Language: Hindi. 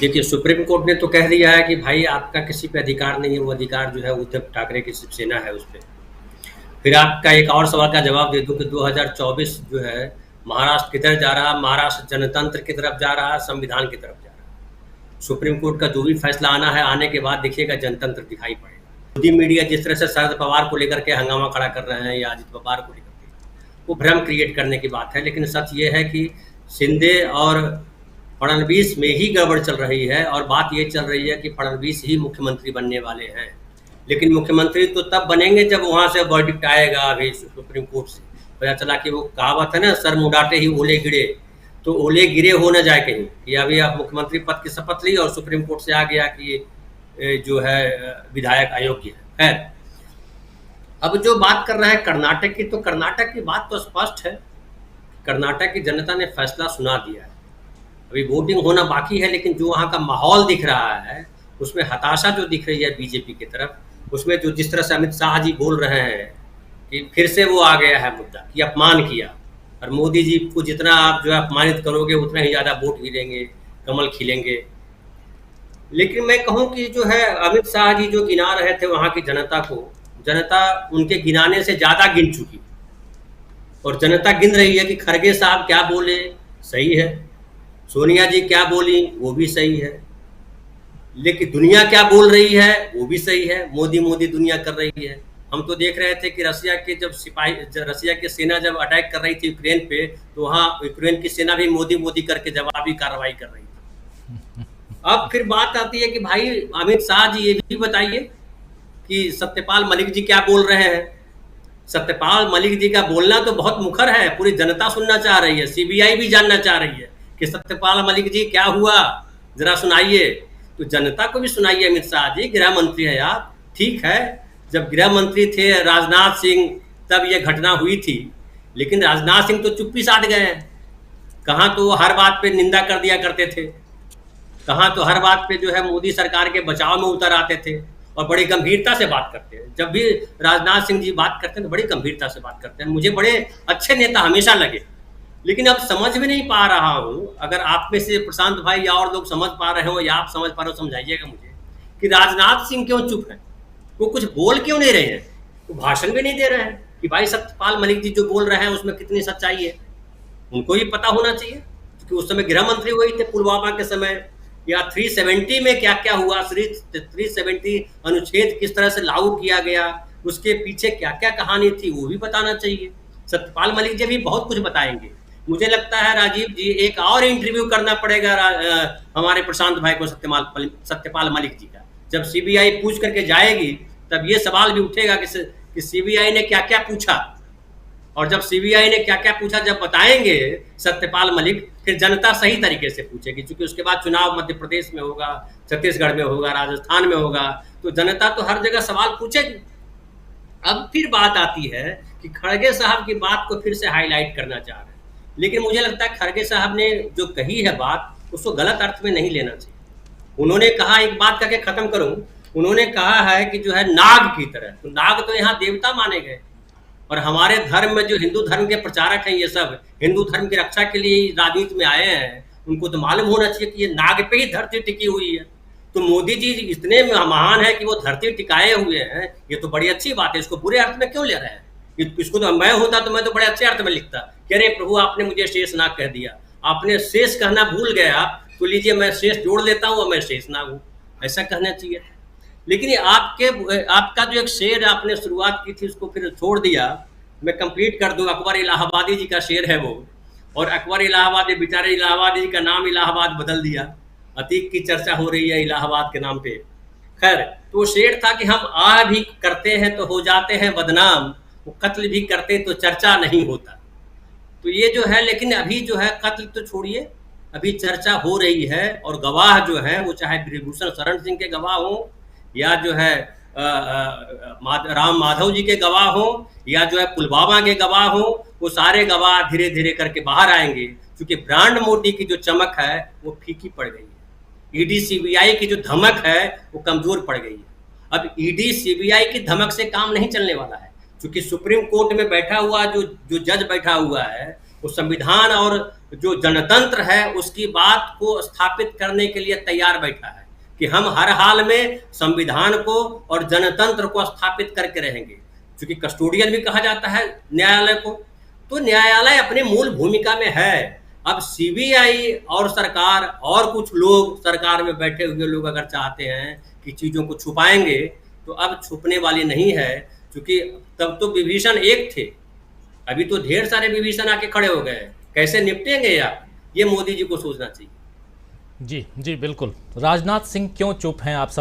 देखिए, सुप्रीम कोर्ट ने तो कह दिया है कि भाई आपका किसी पे अधिकार नहीं है, वो अधिकार जो है उद्धव ठाकरे की शिवसेना है उस पे। फिर आपका एक और सवाल का जवाब दे दूं कि 2024 जो है महाराष्ट्र किधर जा रहा है, महाराष्ट्र जनतंत्र की तरफ जा रहा है, संविधान की तरफ जा रहा है। सुप्रीम कोर्ट का जो भी फैसला आना है, आने के बाद देखिएगा जनतंत्र दिखाई पड़ेगा। मोदी मीडिया जिस तरह से शरद पवार को लेकर के हंगामा खड़ा कर रहे हैं या अजित पवार को लेकर के, वो भ्रम क्रिएट करने की बात है। लेकिन सच ये है कि शिंदे और फडणवीस में ही गड़बड़ चल रही है और बात ये चल रही है कि फडणवीस ही मुख्यमंत्री बनने वाले हैं। लेकिन मुख्यमंत्री तो तब बनेंगे जब वहां से वर्डिक्ट आएगा अभी सुप्रीम कोर्ट से। पता चला कि वो कहावत है ना, सर मुंडाते ही ओले गिरे, तो ओले गिरे हो न जाए कहीं कि अभी आप मुख्यमंत्री पद की शपथ ली और सुप्रीम कोर्ट से आ गया कि जो है विधायक अयोग्य है। खैर, अब जो बात कर रहे हैं कर्नाटक की, तो कर्नाटक की बात तो स्पष्ट है। कर्नाटक की जनता ने फैसला सुना दिया है। अभी वोटिंग होना बाकी है, लेकिन जो वहाँ का माहौल दिख रहा है उसमें हताशा जो दिख रही है बीजेपी की तरफ, उसमें जो जिस तरह से अमित शाह जी बोल रहे हैं कि फिर से वो आ गया है मुद्दा कि अपमान किया, और मोदी जी को जितना आप जो है अपमानित करोगे उतना ही ज़्यादा वोट गिरेंगे, कमल खिलेंगे। लेकिन मैं कहूँ कि जो है अमित शाह जी जो गिना रहे थे वहाँ की जनता को, जनता उनके गिनाने से ज़्यादा गिन चुकी, और जनता गिन रही है कि खड़गे साहब क्या बोले सही है, सोनिया जी क्या बोली वो भी सही है, लेकिन दुनिया क्या बोल रही है वो भी सही है। मोदी मोदी दुनिया कर रही है। हम तो देख रहे थे कि रसिया की सेना जब अटैक कर रही थी यूक्रेन पे, तो वहाँ यूक्रेन की सेना भी मोदी मोदी करके जवाबी कार्रवाई कर रही थी। अब फिर बात आती है कि भाई अमित शाह जी ये भी बताइए कि सत्यपाल मलिक जी क्या बोल रहे हैं। सत्यपाल मलिक जी का बोलना तो बहुत मुखर है, पूरी जनता सुनना चाह रही है, सीबीआई भी जानना चाह रही है कि सत्यपाल मलिक जी क्या हुआ, जरा सुनाइए। तो जनता को भी सुनाइए अमित शाह जी, गृह मंत्री है आप। ठीक है, जब गृह मंत्री थे राजनाथ सिंह तब ये घटना हुई थी, लेकिन राजनाथ सिंह तो चुप्पी साध गए हैं। कहाँ तो वो हर बात पे निंदा कर दिया करते थे, कहाँ तो हर बात पे जो है मोदी सरकार के बचाव में उतर आते थे और बड़ी गंभीरता से बात करते हैं। जब भी राजनाथ सिंह जी बात करते हैं तो बड़ी गंभीरता से बात करते हैं। मुझे बड़े अच्छे नेता हमेशा लगे। लेकिन अब समझ में नहीं पा रहा हूँ, अगर आप में से प्रशांत भाई या और लोग समझ पा रहे हो या आप समझ पा रहे हो, समझाइएगा मुझे कि राजनाथ सिंह क्यों चुप है, वो कुछ बोल क्यों नहीं रहे हैं, वो भाषण भी नहीं दे रहे हैं कि भाई सत्यपाल मलिक जी जो बोल रहे हैं उसमें कितनी सच्चाई है। उनको भी पता होना चाहिए क्योंकि उस समय गृह मंत्री वही थे पुलवामा के समय, या 370 में क्या क्या हुआ, 370 अनुच्छेद किस तरह से लागू किया गया, उसके पीछे क्या क्या कहानी थी, वो भी बताना चाहिए। सत्यपाल मलिक जी भी बहुत कुछ बताएंगे। मुझे लगता है राजीव जी एक और इंटरव्यू करना पड़ेगा हमारे प्रशांत भाई को, सत्यपाल मलिक जी का। जब सीबीआई पूछ करके जाएगी तब ये सवाल भी उठेगा कि सीबीआई ने क्या क्या पूछा, और जब सीबीआई ने क्या क्या पूछा जब बताएंगे सत्यपाल मलिक, फिर जनता सही तरीके से पूछेगी, क्योंकि उसके बाद चुनाव मध्य प्रदेश में होगा, छत्तीसगढ़ में होगा, राजस्थान में होगा, तो जनता तो हर जगह सवाल पूछेगी। अब फिर बात आती है कि खड़गे साहब की बात को फिर से हाईलाइट करना चाह रहे हैं, लेकिन मुझे लगता है खड़गे साहब ने जो कही है बात उसको गलत अर्थ में नहीं लेना चाहिए। उन्होंने कहा, एक बात करके खत्म करूं, उन्होंने कहा है कि जो है नाग की तरह, तो नाग तो यहाँ देवता माने गए, और हमारे धर्म में जो हिंदू धर्म के प्रचारक हैं, ये सब हिंदू धर्म की रक्षा के लिए राजनीति में आए हैं, उनको तो मालूम होना चाहिए कि ये नाग पे ही धरती टिकी हुई है। तो मोदी जी इतने महान है कि वो धरती टिकाए हुए हैं, ये तो बड़ी अच्छी बात है। इसको बुरे अर्थ में क्यों ले रहे हैं? इसको तो मैं होता तो मैं तो बड़े अच्छे अर्थ में लिखता कि अरे प्रभु आपने मुझे शेष नाग कह दिया, आपने शेष कहना भूल गए आप, तो लीजिए मैं शेष जोड़ लेता हूँ और मैं शेष नाग हूँ, ऐसा कहना चाहिए। लेकिन आपका जो एक शेर आपने शुरुआत की थी उसको फिर छोड़ दिया। मैं कंप्लीट कर दूं, अकबर इलाहाबादी जी का शेर है वो, और अकबर इलाहाबादी बेचारे इलाहाबादी जी का नाम इलाहाबाद बदल दिया, अतीक की चर्चा हो रही है इलाहाबाद के नाम पे। खैर, तो वो शेर था कि हम आह भी करते हैं तो हो जाते हैं बदनाम, वो कत्ल भी करते तो चर्चा नहीं होता। तो ये जो है, लेकिन अभी जो है कत्ल तो छोड़िए, अभी चर्चा हो रही है, और गवाह जो है वो चाहे ब्रिजभूषण शरण सिंह के गवाह हो, या जो है राम माधव जी के गवाह हो, या जो है पुलवामा के गवाह हो, वो सारे गवाह धीरे धीरे करके बाहर आएंगे, क्योंकि ब्रांड मोदी की जो चमक है वो फीकी पड़ गई है। ईडी सीबीआई की जो धमक है वो कमजोर पड़ गई है। अब ईडी सीबीआई की धमक से काम नहीं चलने वाला है, क्योंकि सुप्रीम कोर्ट में बैठा हुआ जो जज बैठा हुआ है, वो संविधान और जो जनतंत्र है उसकी बात को स्थापित करने के लिए तैयार बैठा है कि हम हर हाल में संविधान को और जनतंत्र को स्थापित करके रहेंगे। क्योंकि कस्टोडियन भी कहा जाता है न्यायालय को, तो न्यायालय अपनी मूल भूमिका में है। अब सीबीआई और सरकार और कुछ लोग सरकार में बैठे हुए लोग अगर चाहते हैं कि चीज़ों को छुपाएंगे, तो अब छुपने वाली नहीं है। क्योंकि तब तो विभीषण एक थे, अभी तो ढेर सारे विभीषण आके खड़े हो गए हैं। कैसे निपटेंगे आप, ये मोदी जी को सोचना चाहिए। जी जी बिल्कुल। राजनाथ सिंह क्यों चुप हैं, आप सब